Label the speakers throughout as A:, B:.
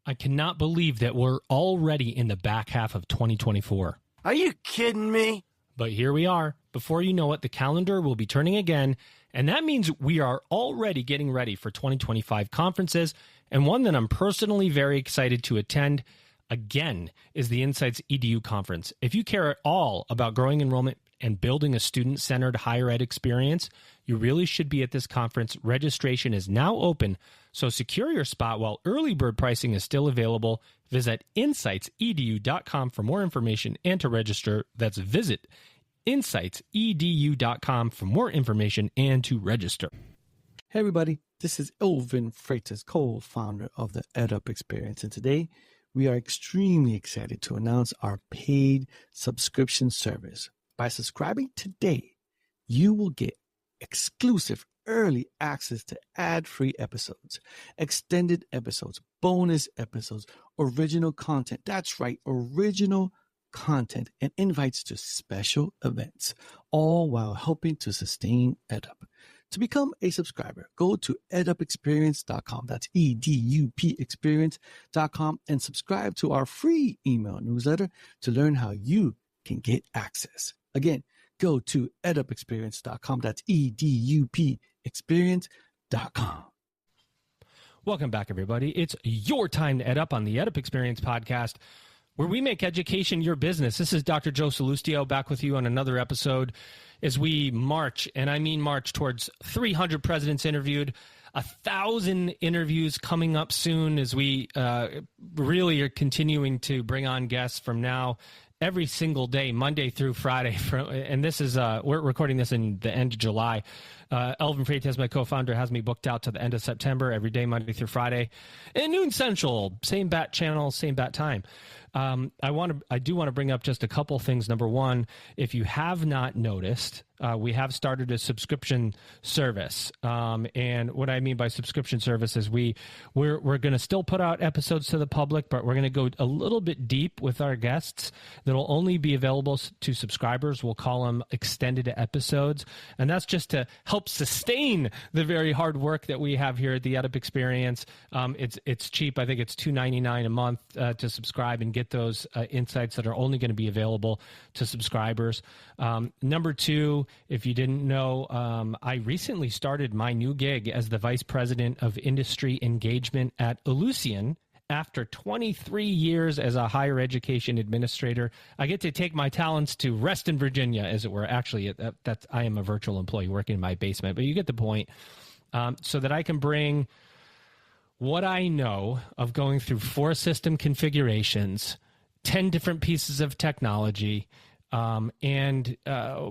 A: I cannot believe that we're already in the back half of 2024.
B: Are you kidding me?
A: But here we are. Before you know it, the calendar will be turning again, and that means we are already getting ready for 2025 conferences, and one that I'm personally very excited to attend again is the Insights EDU conference. If you care at all about growing enrollment and building a student-centered higher ed experience, you really should be at this conference. Registration is now open, so secure your spot while early bird pricing is still available. Visit insightsedu.com for more information and to register. That's visit insightsedu.com for more information and to register.
C: Hey everybody, this is Elvin Freitas, co-founder of the EdUp Experience, and today we are extremely excited to announce our paid subscription service. By subscribing today, you will get exclusive early access to ad-free episodes, extended episodes, bonus episodes, original content. That's right, original content, and invites to special events, all while helping to sustain EdUp. To become a subscriber, go to edupexperience.com. That's EDUP experience.com and subscribe to our free email newsletter to learn how you can get access. Again, go to edupexperience.com. That's EDUP experience.com.
A: Welcome back, everybody. It's your time to EdUp on the EdUp Experience podcast, where we make education your business. This is Dr. Joe Salustio back with you on another episode as we march, and I mean march, towards 300 presidents interviewed, 1,000 interviews coming up soon as we really are continuing to bring on guests from now every single day, Monday through Friday. And this is, we're recording this in the end of July. Elvin Freitas, my co-founder, has me booked out to the end of September, every day, Monday through Friday, at noon Central, same bat channel, same bat time. I do want to bring up just a couple things. Number one, if you have not noticed, we have started a subscription service. And what I mean by subscription service is we're going to still put out episodes to the public, but we're going to go a little bit deep with our guests that'll only be available to subscribers. We'll call them extended episodes. And that's just to help sustain the very hard work that we have here at the EdUp Experience. It's cheap. I think it's $2.99 a month to subscribe and get those insights that are only going to be available to subscribers. Number two, if you didn't know, I recently started my new gig as the Vice President of Industry Engagement at Ellucian. After 23 years as a higher education administrator, I get to take my talents to Reston, Virginia, as it were. Actually, I am a virtual employee working in my basement, but you get the point. So that I can bring what I know of going through 4 system configurations, 10 different pieces of technology, and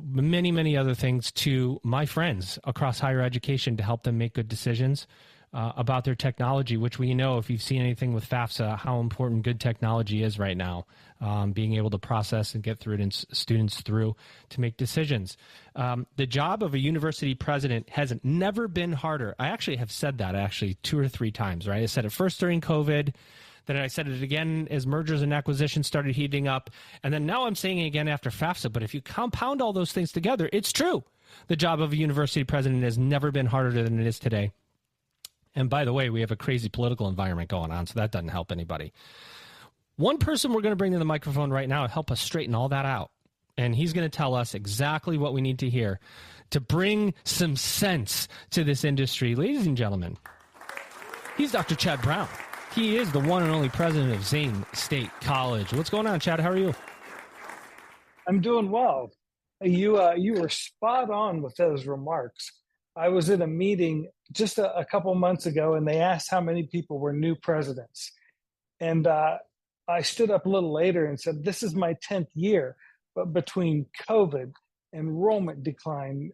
A: many, many other things to my friends across higher education to help them make good decisions about their technology, which we know, if you've seen anything with FAFSA, how important good technology is right now, being able to process and get through it and students through to make decisions. The job of a university president has never been harder. I actually have said that 2 or 3 times, right? I said it first during COVID, then I said it again as mergers and acquisitions started heating up, and then now I'm saying it again after FAFSA. But if you compound all those things together, it's true. The job of a university president has never been harder than it is today. And by the way, we have a crazy political environment going on, so that doesn't help anybody. One person we're going to bring to the microphone right now to help us straighten all that out. And he's going to tell us exactly what we need to hear to bring some sense to this industry. Ladies and gentlemen, he's Dr. Chad Brown. He is the one and only president of Zane State College. What's going on, Chad? How are you?
D: I'm doing well. You were spot on with those remarks. I was at a meeting just a couple months ago, and they asked how many people were new presidents. And I stood up a little later and said, this is my 10th year, but between COVID, enrollment decline,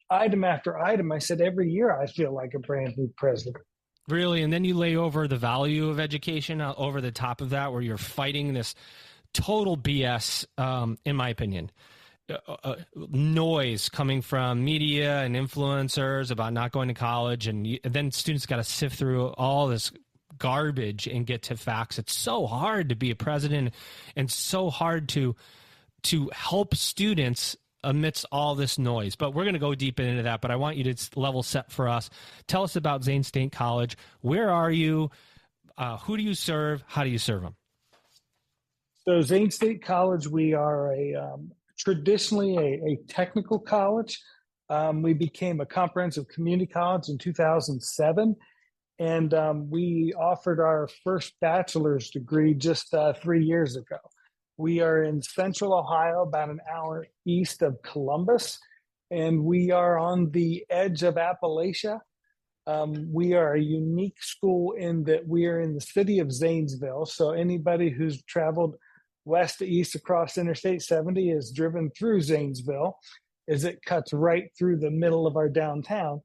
D: item after item, I said, every year I feel like a brand new president.
A: Really? And then you lay over the value of education over the top of that, where you're fighting this total BS, in my opinion. Noise coming from media and influencers about not going to college, and then students got to sift through all this garbage and get to facts. It's so hard to be a president and so hard to help students amidst all this noise. But we're going to go deep into that, but I want you to level set for us. Tell us about Zane State College. Where are you? Who do you serve? How do you serve them?
D: So Zane State College, we are traditionally a technical college. We became a comprehensive community college in 2007, and we offered our first bachelor's degree just 3 years ago. We are in Central Ohio, about an hour east of Columbus, and we are on the edge of Appalachia. We are a unique school in that we are in the city of Zanesville. So anybody who's traveled west to east across Interstate 70 is driven through Zanesville, as it cuts right through the middle of our downtown.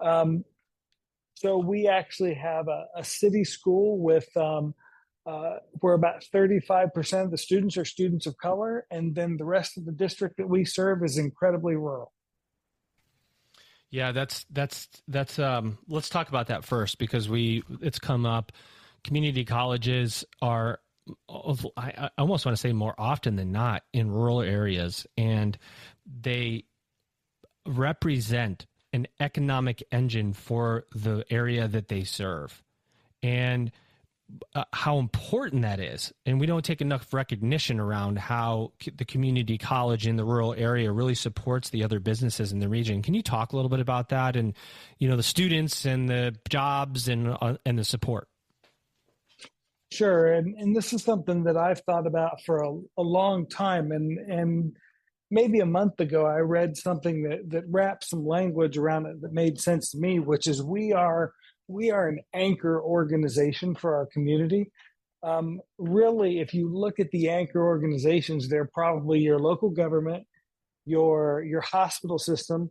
D: So we actually have a city school with where about 35% of the students are students of color, and then the rest of the district that we serve is incredibly rural.
A: Yeah, that's let's talk about that first, because it's come up. Community colleges are, I almost want to say more often than not, in rural areas, and they represent an economic engine for the area that they serve, and how important that is. And we don't take enough recognition around how the community college in the rural area really supports the other businesses in the region. Can you talk a little bit about that, and the students and the jobs and the support?
D: Sure, and this is something that I've thought about for a long time, and maybe a month ago I read something that wrapped some language around it that made sense to me, which is we are an anchor organization for our community. Really, if you look at the anchor organizations, they're probably your local government, your hospital system,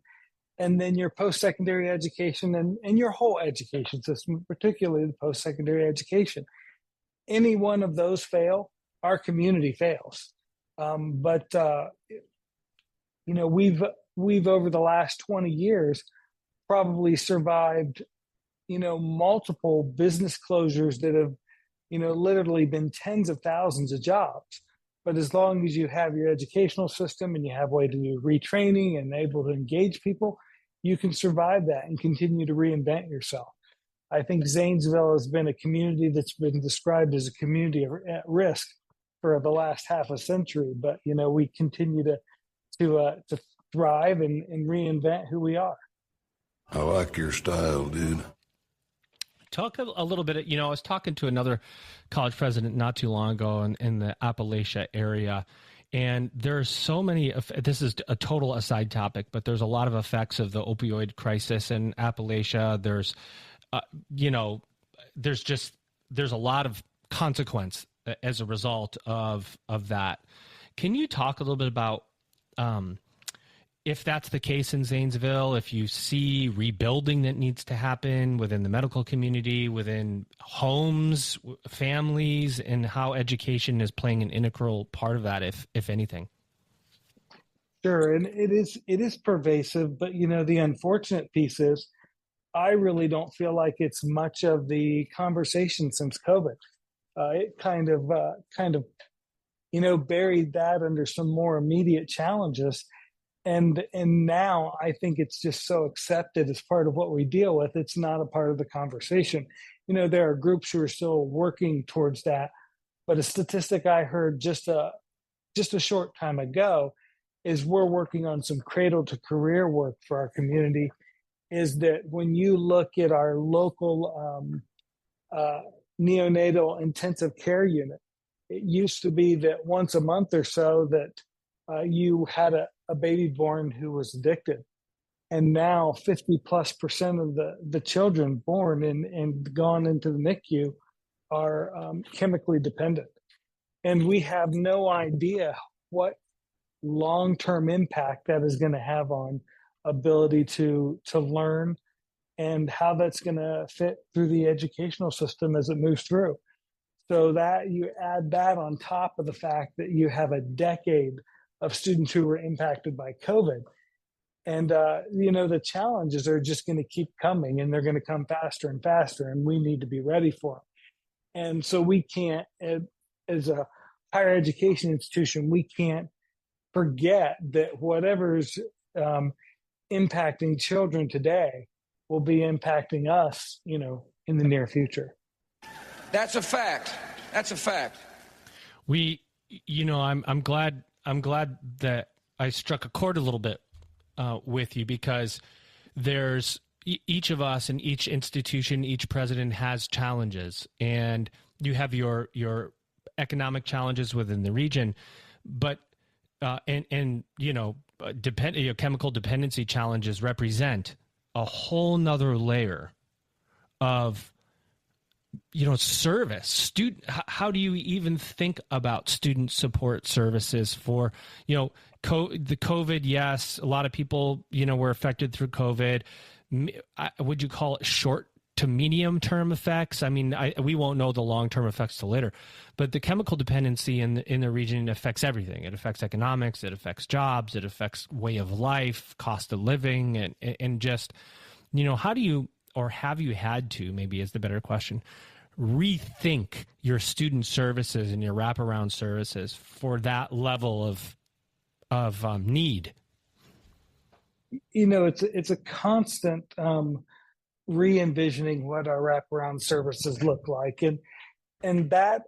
D: and then your post-secondary education and your whole education system, particularly the post-secondary education. Any one of those fail, our community fails. But we've over the last 20 years probably survived multiple business closures that have literally been tens of thousands of jobs. But as long as you have your educational system and you have a way to do retraining and able to engage people, you can survive that and continue to reinvent yourself. I think Zanesville has been a community that's been described as a community at risk for the last half a century, but we continue to thrive and reinvent who we are.
E: I like your style, dude.
A: Talk a little bit. I was talking to another college president not too long ago in the Appalachia area, and there's so many. This is a total aside topic, but there's a lot of effects of the opioid crisis in Appalachia. There's there's a lot of consequence as a result of that. Can you talk a little bit about if that's the case in Zanesville, if you see rebuilding that needs to happen within the medical community, within homes, families, and how education is playing an integral part of that, if anything?
D: Sure, and it is pervasive, but the unfortunate piece is I really don't feel like it's much of the conversation since COVID. It kind of buried that under some more immediate challenges. And now I think it's just so accepted as part of what we deal with. It's not a part of the conversation. There are groups who are still working towards that. But a statistic I heard just a short time ago is we're working on some cradle to career work for our community. Is that when you look at our local neonatal intensive care unit, it used to be that once a month or so that you had a baby born who was addicted. And now 50+% of the children born and gone into the NICU are chemically dependent. And we have no idea what long-term impact that is going to have on ability to learn and how that's going to fit through the educational system as it moves through. So that you add that on top of the fact that you have a decade of students who were impacted by COVID. And, the challenges are just going to keep coming, and they're going to come faster and faster, and we need to be ready for them. And so we can't, as a higher education institution, we can't forget that whatever's impacting children today will be impacting us, in the near future.
B: That's a fact. That's a fact.
A: I'm glad that I struck a chord a little bit with you, because there's each of us and each institution, each president has challenges, and you have your economic challenges within the region, but chemical dependency challenges represent a whole nother layer of service. How do you even think about student support services for the COVID? Yes, a lot of people were affected through COVID. Would you call it short to medium term effects? I mean, we won't know the long term effects till later, but the chemical dependency in the region affects everything. It affects economics, it affects jobs, it affects way of life, cost of living, and just how do you, or have you had to, maybe is the better question, rethink your student services and your wraparound services for that level of need?
D: It's a constant re-envisioning what our wraparound services look like, and that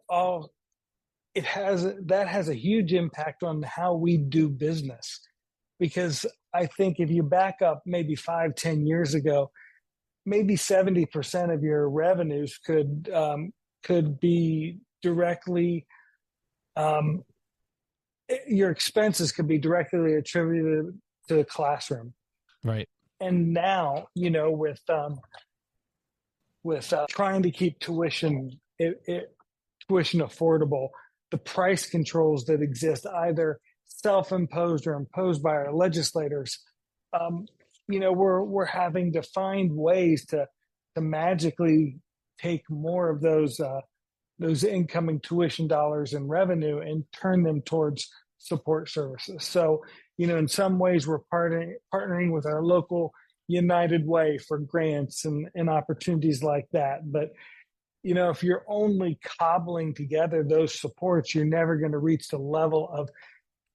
D: has a huge impact on how we do business. Because I think if you back up maybe 5-10 years ago, maybe 70% of your revenues could be directly, your expenses could be directly attributed to the classroom.
A: Right.
D: And now, with trying to keep tuition affordable, the price controls that exist, either self-imposed or imposed by our legislators, we're having to find ways to magically take more of those incoming tuition dollars and revenue and turn them towards support services. So, in some ways we're partnering with our local United Way for grants and opportunities like that. But, if you're only cobbling together those supports, you're never going to reach the level of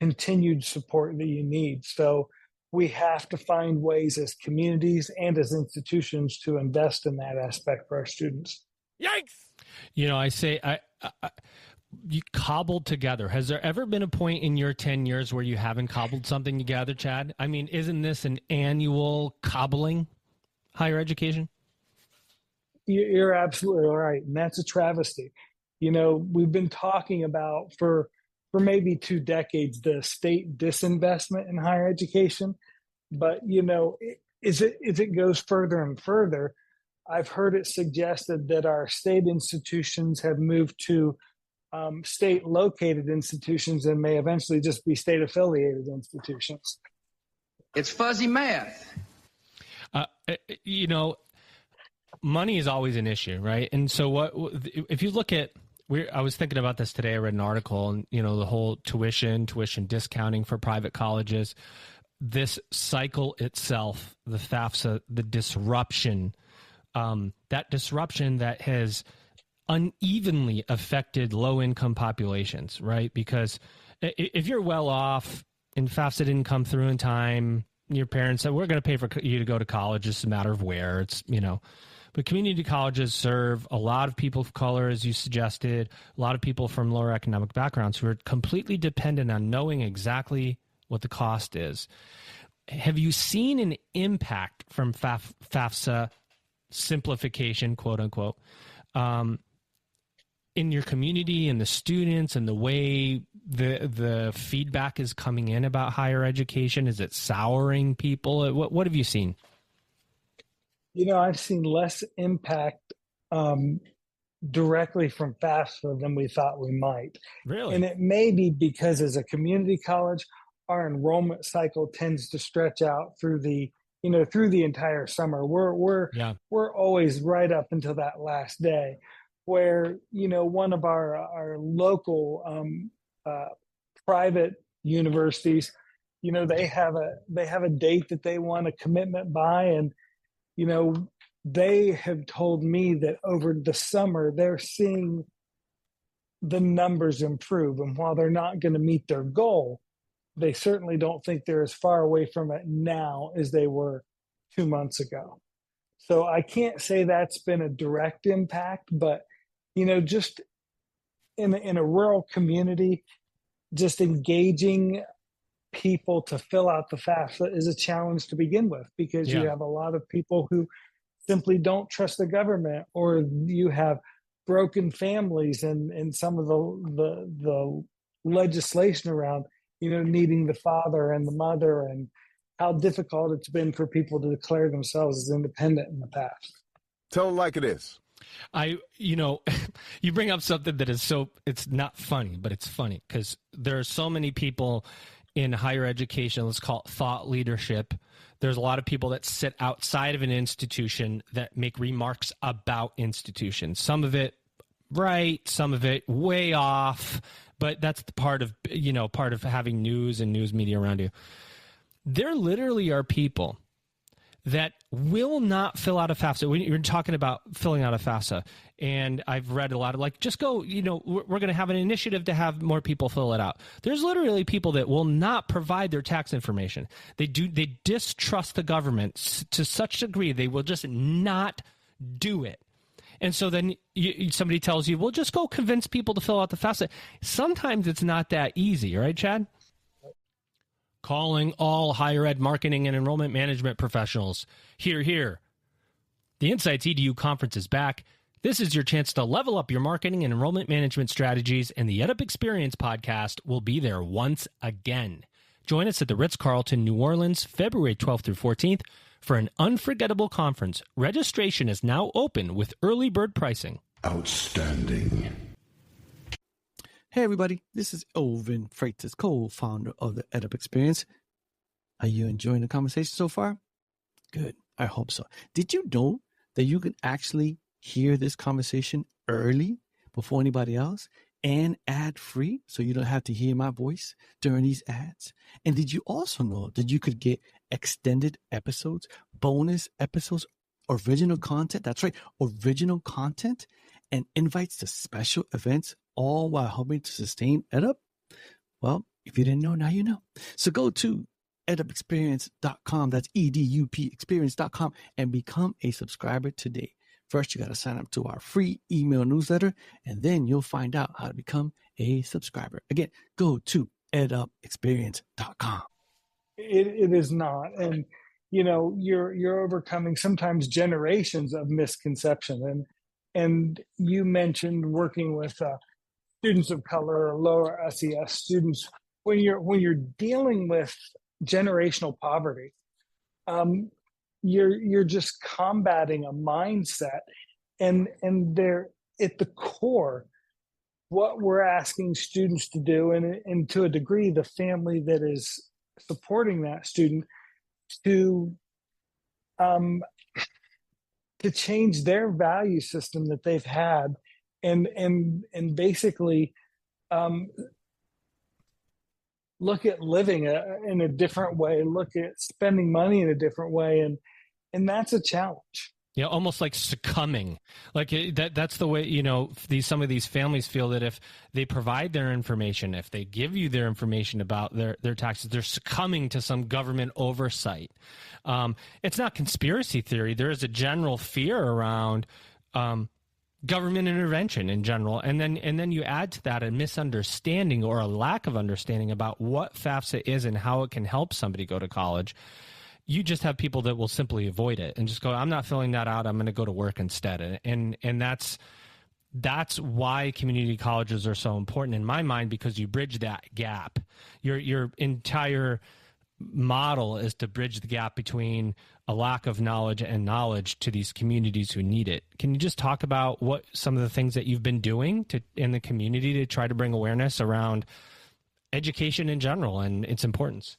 D: continued support that you need. So we have to find ways as communities and as institutions to invest in that aspect for our students.
A: Yikes! I say, you cobbled together. Has there ever been a point in your 10 years where you haven't cobbled something together, Chad? I mean, isn't this an annual cobbling higher education?
D: You're absolutely right. And that's a travesty. We've been talking about for maybe 2 decades, the state disinvestment in higher education. But, as it goes further and further, I've heard it suggested that our state institutions have moved to state-located institutions and may eventually just be state-affiliated institutions.
B: It's fuzzy math.
A: Money is always an issue, right? And so if you look at, I was thinking about this today. I read an article, and the whole tuition discounting for private colleges, this cycle itself, the FAFSA, the disruption, that has unevenly affected low-income populations, right? Because if you're well off and FAFSA didn't come through in time, your parents said, we're going to pay for you to go to college. It's a matter of where. But community colleges serve a lot of people of color, as you suggested, a lot of people from lower economic backgrounds who are completely dependent on knowing exactly what the cost is. Have you seen an impact from FAFSA simplification, quote unquote, in your community and the students and the way the feedback is coming in about higher education? Is it souring people? What have you seen?
D: I've seen less impact directly from FAFSA than we thought we might.
A: Really?
D: And it may be because as a community college, our enrollment cycle tends to stretch out through the entire summer. We're always right up until that last day, where one of our local private universities, they have a date that they want a commitment by, and they have told me that over the summer they're seeing the numbers improve, and while they're not going to meet their goal, they certainly don't think they're as far away from it now as they were 2 months ago. So I can't say that's been a direct impact, but just in a rural community, just engaging people to fill out the FAFSA is a challenge to begin with, because you have a lot of people who simply don't trust the government, or you have broken families and some of the legislation around, needing the father and the mother, and how difficult it's been for people to declare themselves as independent in the past.
F: Tell them like it is.
A: You bring up something that is it's not funny, but it's funny because there are so many people in higher education, let's call it thought leadership. There's a lot of people that sit outside of an institution that make remarks about institutions. Some of it right, some of it way off, but that's the part of having news and news media around you. There literally are people that will not fill out a FAFSA. When you're talking about filling out a FAFSA, and I've read a lot of just go, we're going to have an initiative to have more people fill it out. There's literally people that will not provide their tax information. They distrust the government to such a degree, they will just not do it. And so then somebody tells you, well, just go convince people to fill out the FAFSA. Sometimes it's not that easy, right, Chad? Calling all higher ed marketing and enrollment management professionals. Hear, hear. The Insights EDU conference is back. This is your chance to level up your marketing and enrollment management strategies, and the EdUp Experience podcast will be there once again. Join us at the Ritz-Carlton, New Orleans, February 12th through 14th for an unforgettable conference. Registration is now open with early bird pricing.
E: Outstanding.
C: Hey everybody, this is Elvin Freitas, co-founder of the EdUp Experience. Are you enjoying the conversation so far? Good, I hope so. Did you know that you can actually hear this conversation early before anybody else and ad-free, so you don't have to hear my voice during these ads? And did you also know that you could get extended episodes, bonus episodes, original content? That's right, original content and invites to special events, all while helping to sustain EdUp? Well, if you didn't know, now you know. So go to edupexperience.com, that's EDUP experience.com, and become a subscriber today. First, you got to sign up to our free email newsletter, and then you'll find out how to become a subscriber. Again, go to edupexperience.com.
D: It is not. And, you're overcoming sometimes generations of misconception. And you mentioned working with students of color or lower SES students. When you're dealing with generational poverty, you're just combating a mindset, and they're at the core what we're asking students to do, and to a degree the family that is supporting that student to change their value system that they've had, and basically look at living in a different way, look at spending money in a different way, and that's a challenge.
A: Yeah, almost like succumbing. Like that's the way, some of these families feel that if they provide their information, if they give you their information about their taxes, they're succumbing to some government oversight. It's not conspiracy theory. There is a general fear around government intervention in general. And then you add to that a misunderstanding or a lack of understanding about what FAFSA is and how it can help somebody go to college. You just have people that will simply avoid it and just go, I'm not filling that out. I'm going to go to work instead. And that's why community colleges are so important in my mind, because you bridge that gap. Your entire model is to bridge the gap between a lack of knowledge and knowledge to these communities who need it. Can you just talk about what some of the things that you've been doing in the community to try to bring awareness around education in general and its importance?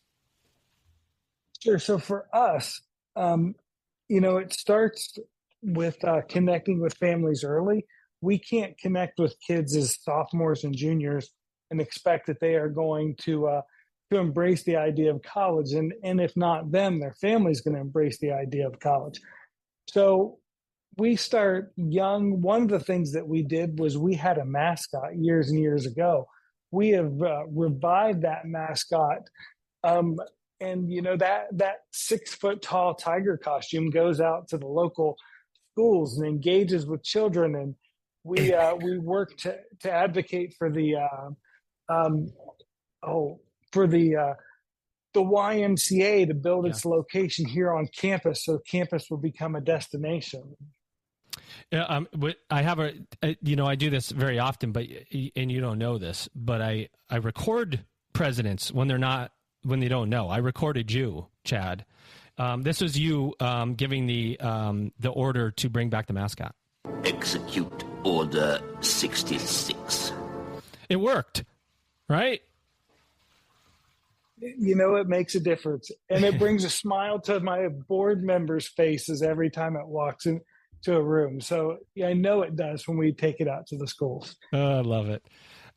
D: Sure. So for us, it starts with connecting with families early. We can't connect with kids as sophomores and juniors and expect that they are going to embrace the idea of college. And if not them, their family's going to embrace the idea of college. So we start young. One of the things that we did was we had a mascot years and years ago. We have revived that mascot. And that 6 foot tall tiger costume goes out to the local schools and engages with children. And we work to advocate for the YMCA to build its location here on campus, so campus will become a destination.
A: Yeah, I have I do this very often, and you don't know this, but I record presidents when they don't know. I recorded you, Chad. This was you giving the order to bring back the mascot.
F: Execute Order 66.
A: It worked, right?
D: It makes a difference, and it brings a smile to my board members' faces every time it walks into a room. So I know it does when we take it out to the schools.
A: I love it.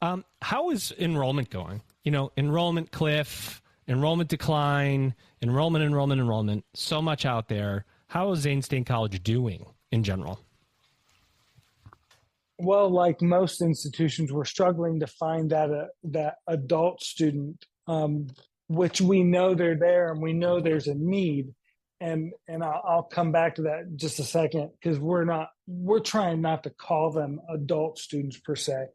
A: How is enrollment going? Enrollment cliff, enrollment decline, enrollment. So much out there. How is Zane State College doing in general?
D: Well, like most institutions, we're struggling to find that adult student, which we know they're there and we know there's a need. And I'll come back to that in just a second, because we're trying not to call them adult students per se.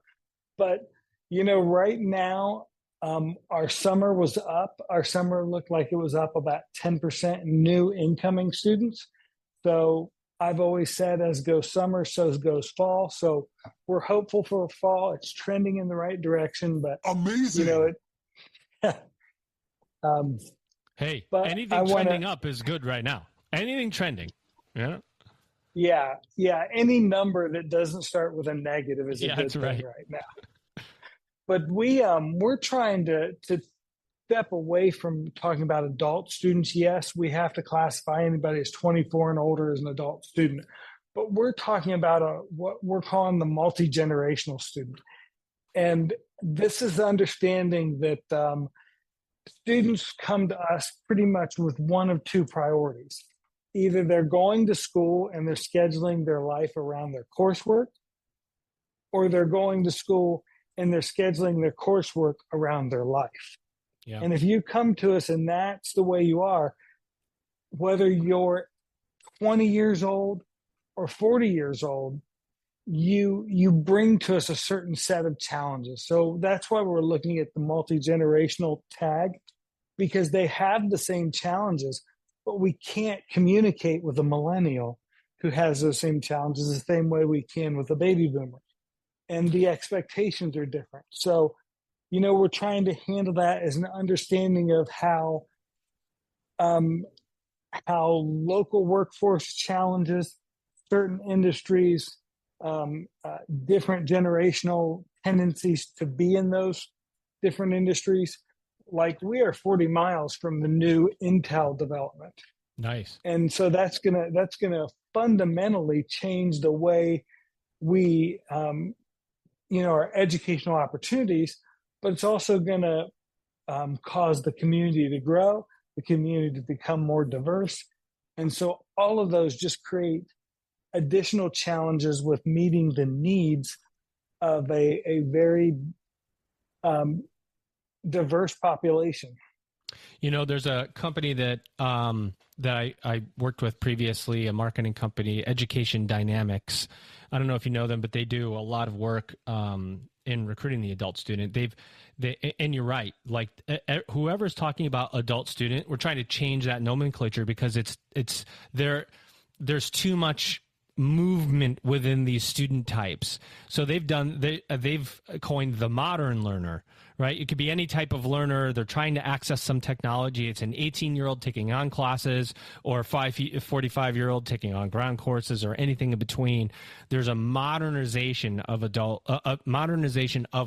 D: But, right now, our summer was up. Our summer looked like it was up about 10% new incoming students. So I've always said, as goes summer, so goes fall. So we're hopeful for fall. It's trending in the right direction, but
E: amazing.
A: Hey, anything trending up is good right now. Anything trending,
D: yeah. Any number that doesn't start with a negative is a good thing right now. But we're trying to step away from talking about adult students. Yes, we have to classify anybody as 24 and older as an adult student, but we're talking about what we're calling the multi-generational student. And this is understanding that students come to us pretty much with one of two priorities. Either they're going to school and they're scheduling their life around their coursework, or they're going to school and they're scheduling their coursework around their life.
A: Yeah.
D: And if you come to us and that's the way you are, whether you're 20 years old or 40 years old, you bring to us a certain set of challenges. So that's why we're looking at the multi-generational tag, because they have the same challenges, but we can't communicate with a millennial who has those same challenges the same way we can with a baby boomer. And the expectations are different. So, we're trying to handle that as an understanding of how local workforce challenges certain industries, different generational tendencies to be in those different industries. Like, we are 40 miles from the new Intel development.
A: Nice.
D: And so that's gonna fundamentally change the way we our educational opportunities, but it's also gonna cause the community to grow, the community to become more diverse. And so all of those just create additional challenges with meeting the needs of a very diverse population.
A: There's a company that I worked with previously, a marketing company, Education Dynamics. I don't know if you know them, but they do a lot of work in recruiting the adult student. And you're right. Like, whoever's talking about adult student, we're trying to change that nomenclature because there's too much movement within these student types. So they've coined the modern learner, right? It could be any type of learner. They're trying to access some technology. It's an 18-year-old taking on classes, or a 45-year-old taking on ground courses, or anything in between. There's a modernization of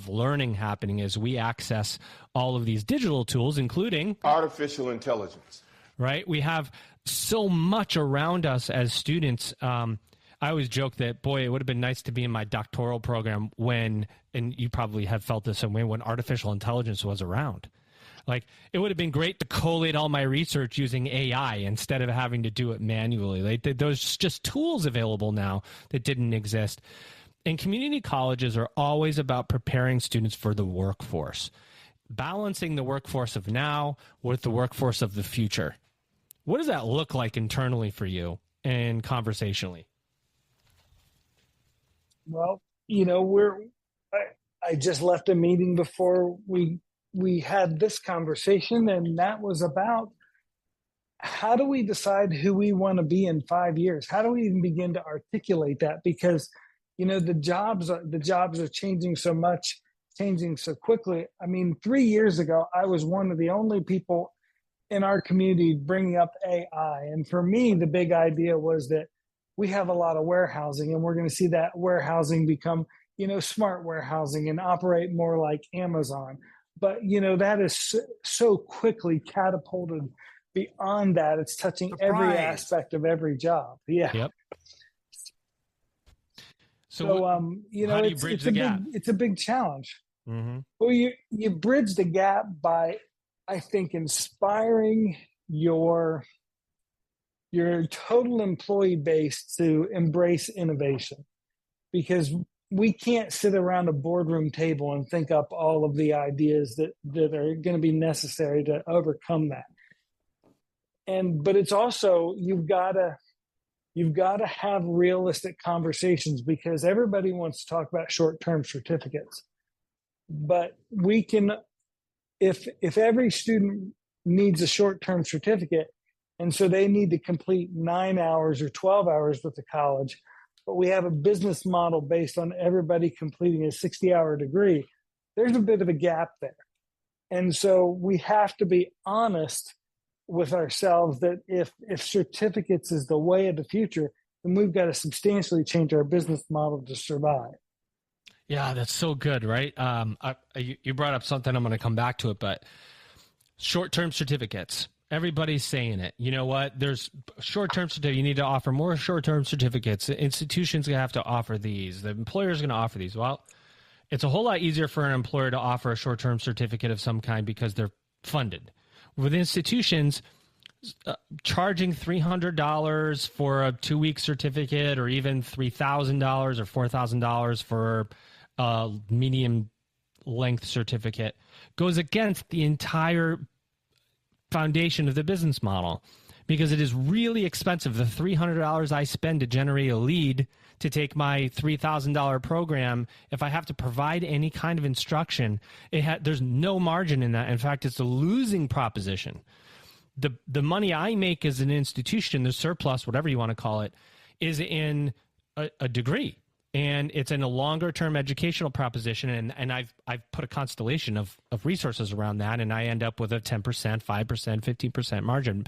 A: learning happening as we access all of these digital tools, including
E: artificial intelligence.
A: Right? We have so much around us as students. I always joke that, boy, it would have been nice to be in my doctoral program and you probably have felt this when artificial intelligence was around. Like, it would have been great to collate all my research using AI instead of having to do it manually. Like, there's just tools available now that didn't exist. And community colleges are always about preparing students for the workforce, balancing the workforce of now with the workforce of the future. What does that look like internally for you and conversationally?
D: Well, I just left a meeting before we had this conversation, and that was about how do we decide who we want to be in 5 years? How do we even begin to articulate that? Because, the jobs are changing so much, changing so quickly. I mean, 3 years ago, I was one of the only people in our community bringing up AI. And for me, the big idea was that we have a lot of warehousing, and we're going to see that warehousing become, smart warehousing and operate more like Amazon. But, that is so quickly catapulted beyond that. It's touching every aspect of every job. Yeah.
A: Yep.
D: So how do you bridge the gap? It's a big challenge.
A: Mm-hmm.
D: Well, you bridge the gap by, I think, inspiring your total employee base to embrace innovation, because we can't sit around a boardroom table and think up all of the ideas that are going to be necessary to overcome that. But it's also, you've got to have realistic conversations, because everybody wants to talk about short-term certificates. But we can, if every student needs a short-term certificate, and so they need to complete 9 hours or 12 hours with the college, but we have a business model based on everybody completing a 60-hour degree, there's a bit of a gap there. And so we have to be honest with ourselves that if certificates is the way of the future, then we've got to substantially change our business model to survive.
A: Yeah, that's so good, right? You brought up something, I'm going to come back to it, but short-term certificates. Everybody's saying it. You know what? There's short-term certificates. You need to offer more short-term certificates. The institution's going to have to offer these. The employer's going to offer these. Well, it's a whole lot easier for an employer to offer a short-term certificate of some kind because they're funded. With institutions, charging $300 for a 2-week certificate, or even $3,000 or $4,000 for a medium-length certificate, goes against the entire foundation of the business model, because it is really expensive. The $300 I spend to generate a lead to take my $3,000 program, if I have to provide any kind of instruction, there's no margin in that. In fact, it's a losing proposition. The money I make as an institution, the surplus, whatever you want to call it, is in a degree. And it's in a longer-term educational proposition, and I've put a constellation of resources around that, and I end up with a 10%, 5%, 15% margin.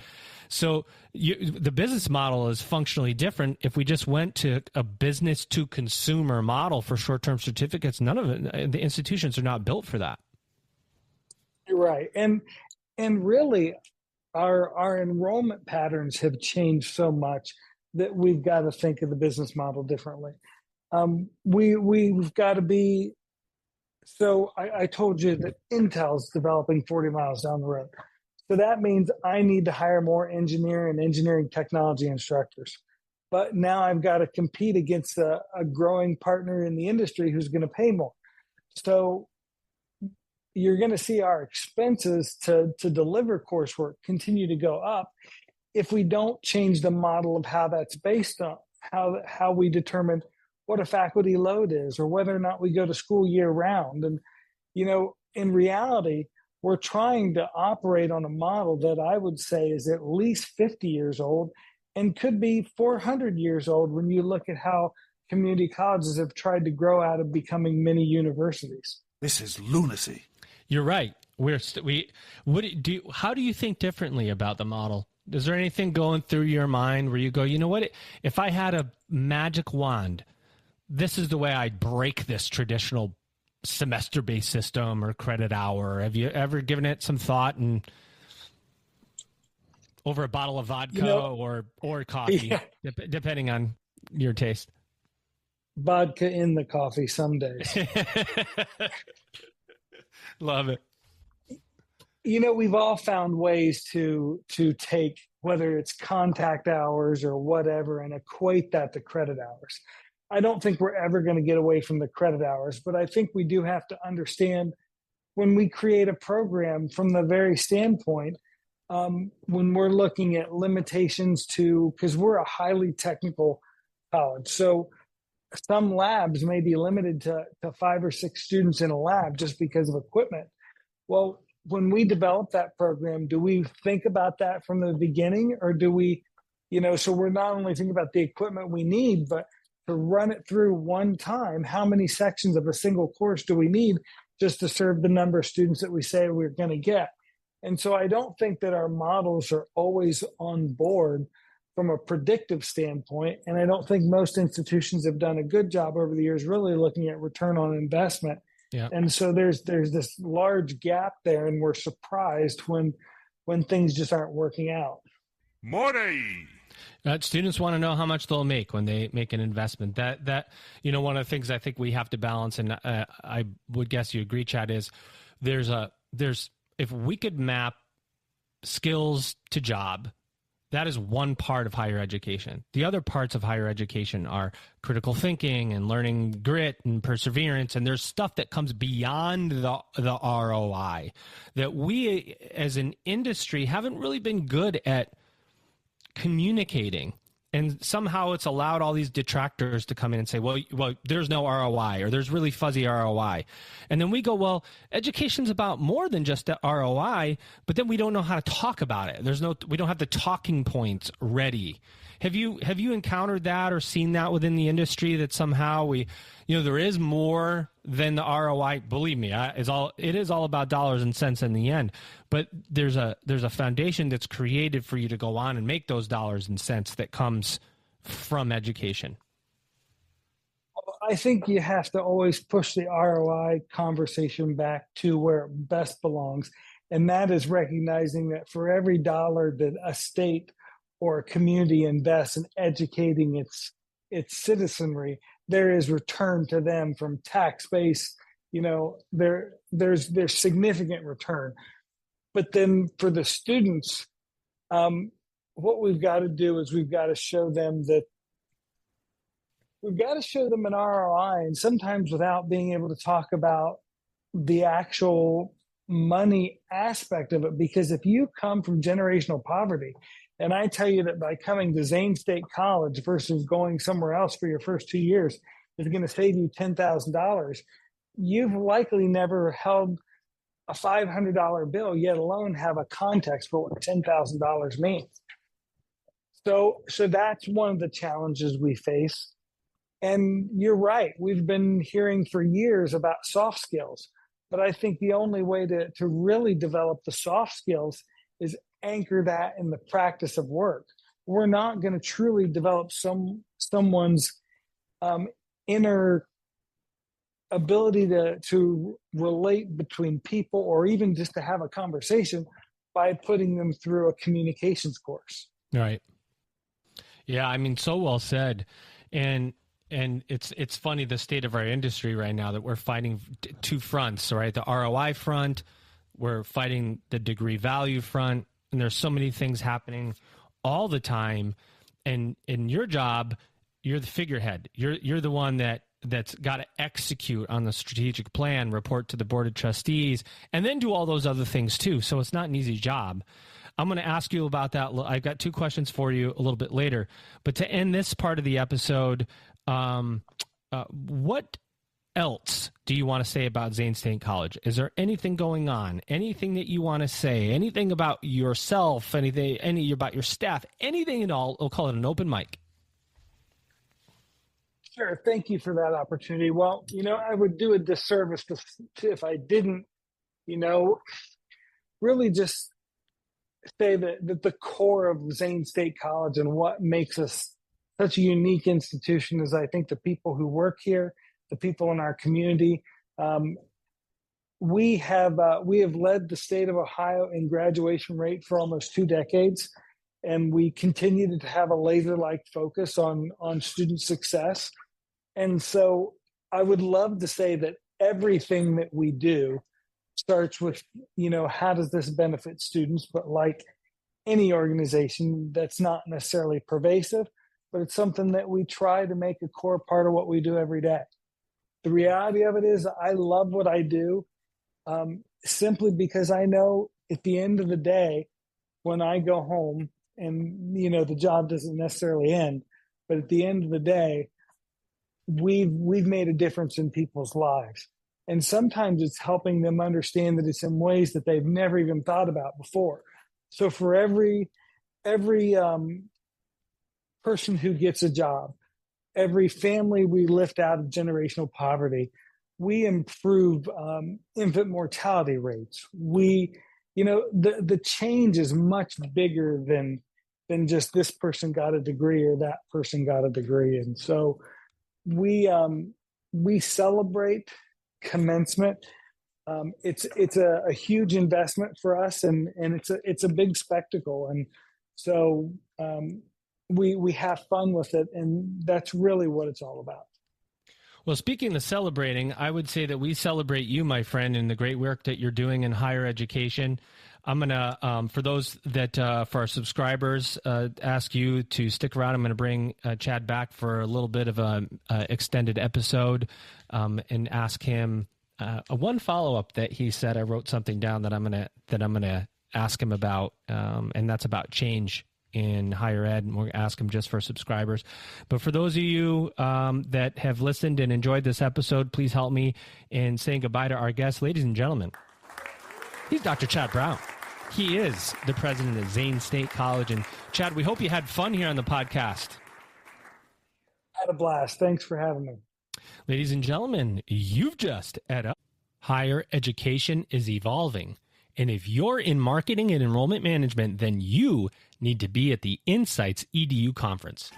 A: So the business model is functionally different. If we just went to a business-to-consumer model for short-term certificates, none of it, the institutions are not built for that.
D: You're right. And really, our enrollment patterns have changed so much that we've got to think of the business model differently. We've got to be, so I told you that Intel's developing 40 miles down the road. So that means I need to hire more engineering technology instructors. But now I've got to compete against a growing partner in the industry who's going to pay more. So you're going to see our expenses to deliver coursework continue to go up if we don't change the model of how that's based on, how we determine what a faculty load is, or whether or not we go to school year round. And, in reality, we're trying to operate on a model that I would say is at least 50 years old and could be 400 years old when you look at how community colleges have tried to grow out of becoming mini universities.
G: This is lunacy.
A: You're right. How do you think differently about the model? Is there anything going through your mind where you go, you know what, if I had a magic wand, this is the way I'd break this traditional semester-based system or credit hour? Have you ever given it some thought, and over a bottle of vodka or coffee, depending on your taste?
D: Vodka in the coffee some days.
A: Love it.
D: We've all found ways to take, whether it's contact hours or whatever, and equate that to credit hours. I don't think we're ever going to get away from the credit hours, but I think we do have to understand when we create a program from the very standpoint, when we're looking at limitations because we're a highly technical college. So some labs may be limited to 5 or 6 students in a lab just because of equipment. Well, when we develop that program, do we think about that from the beginning, or do we, so we're not only thinking about the equipment we need, but to run it through one time, how many sections of a single course do we need just to serve the number of students that we say we're going to get? And so I don't think that our models are always on board from a predictive standpoint. And I don't think most institutions have done a good job over the years really looking at return on investment.
A: Yeah.
D: And so there's this large gap there, and we're surprised when things just aren't working out.
A: Students want to know how much they'll make when they make an investment. That one of the things I think we have to balance, and I would guess you agree, Chad, is if we could map skills to job, that is one part of higher education. The other parts of higher education are critical thinking and learning grit and perseverance. And there's stuff that comes beyond the ROI that we as an industry haven't really been good at communicating. And somehow it's allowed all these detractors to come in and say, well, there's no ROI, or there's really fuzzy ROI. And then we go, well, education's about more than just the ROI, but then we don't know how to talk about it. We don't have the talking points ready. Have you encountered that or seen that within the industry, that somehow there is more than the ROI? Believe me, it is all about dollars and cents in the end. But there's a foundation that's created for you to go on and make those dollars and cents that comes from education.
D: I think you have to always push the ROI conversation back to where it best belongs. And that is recognizing that for every dollar that a state or a community invests in educating its citizenry, there is return to them from tax base. There's significant return. But then for the students, what we've got to do is we've got to show them an ROI, and sometimes without being able to talk about the actual money aspect of it. Because if you come from generational poverty, and I tell you that by coming to Zane State College versus going somewhere else for your first 2 years is going to save you $10,000, you've likely never held a $500 bill, yet alone have a context for what $10,000 means. So that's one of the challenges we face. And you're right, we've been hearing for years about soft skills, but I think the only way to really develop the soft skills is anchor that in the practice of work. We're not going to truly develop someone's inner ability to relate between people, or even just to have a conversation, by putting them through a communications course.
A: Right. Yeah, I mean, so well said. And it's funny, the state of our industry right now, that we're fighting two fronts, right? The ROI front, we're fighting the degree value front, and there's so many things happening all the time. And in your job, you're the figurehead. You're the one that's got to execute on the strategic plan, report to the board of trustees, and then do all those other things too. So it's not an easy job. I'm going to ask you about that. I've got 2 questions for you a little bit later. But to end this part of the episode, what else do you want to say about Zane State College? Is there anything going on? Anything that you want to say? Anything about yourself? Any about your staff? Anything at all? We'll call it an open mic.
D: Sure. Thank you for that opportunity. Well, I would do a disservice if I didn't, really just say that the core of Zane State College and what makes us such a unique institution is, I think, the people who work here, the people in our community. We have led the state of Ohio in graduation rate for almost 2 decades, and we continue to have a laser-like focus on student success. And so I would love to say that everything that we do starts with, how does this benefit students? But like any organization, that's not necessarily pervasive, but it's something that we try to make a core part of what we do every day. The reality of it is I love what I do, simply because I know at the end of the day, when I go home and, the job doesn't necessarily end, but at the end of the day, we've made a difference in people's lives. And sometimes it's helping them understand that it's in ways that they've never even thought about before. So for every person who gets a job, every family we lift out of generational poverty, we improve infant mortality rates. The change is much bigger than just this person got a degree or that person got a degree. And so we celebrate commencement. It's a huge investment for us, and it's a big spectacle. And so we have fun with it, and that's really what it's all about.
A: Well, speaking of celebrating, I would say that we celebrate you, my friend, and the great work that you're doing in higher education. I'm going to, for those that, for our subscribers, ask you to stick around. I'm going to bring Chad back for a little bit of a extended episode and ask him one follow-up that he said. I wrote something down that I'm going to ask him about, and that's about change in higher ed, and we'll ask him just for subscribers. But for those of you that have listened and enjoyed this episode, please help me in saying goodbye to our guest. Ladies and gentlemen, he's Dr. Chad Brown. He is the president of Zane State College. And Chad, we hope you had fun here on the podcast.
D: Had a blast. Thanks for having me.
A: Ladies and gentlemen, you've just EdUp. Higher education is evolving. And if you're in marketing and enrollment management, then you need to be at the Insights EDU conference.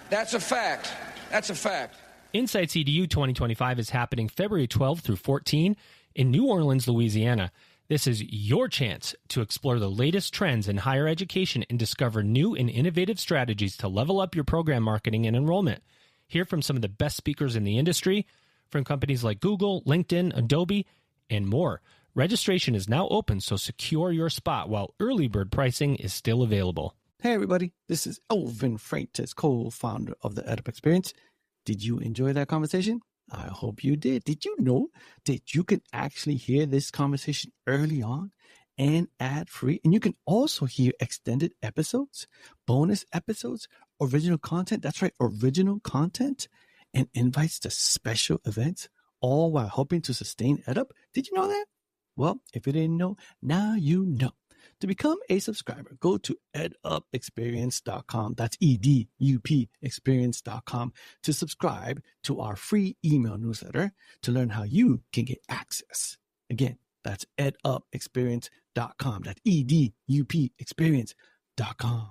B: That's a fact. That's a fact.
A: Insights EDU 2025 is happening February 12 through 14 in New Orleans, Louisiana. This is your chance to explore the latest trends in higher education and discover new and innovative strategies to level up your program marketing and enrollment. Hear from some of the best speakers in the industry, from companies like Google, LinkedIn, Adobe, and more. Registration is now open, so secure your spot while early bird pricing is still available.
C: Hey everybody, this is Elvin Freitas, co-founder of the EdUp Experience. Did you enjoy that conversation? I hope you did. Did you know that you can actually hear this conversation early on and ad-free? And you can also hear extended episodes, bonus episodes, original content. That's right, original content, and invites to special events, all while helping to sustain EdUp. Did you know that? Well, if you didn't know, now you know. To become a subscriber, go to edupexperience.com. That's EDUP experience.com to subscribe to our free email newsletter to learn how you can get access. Again, that's edupexperience.com. That's EDUP experience.com.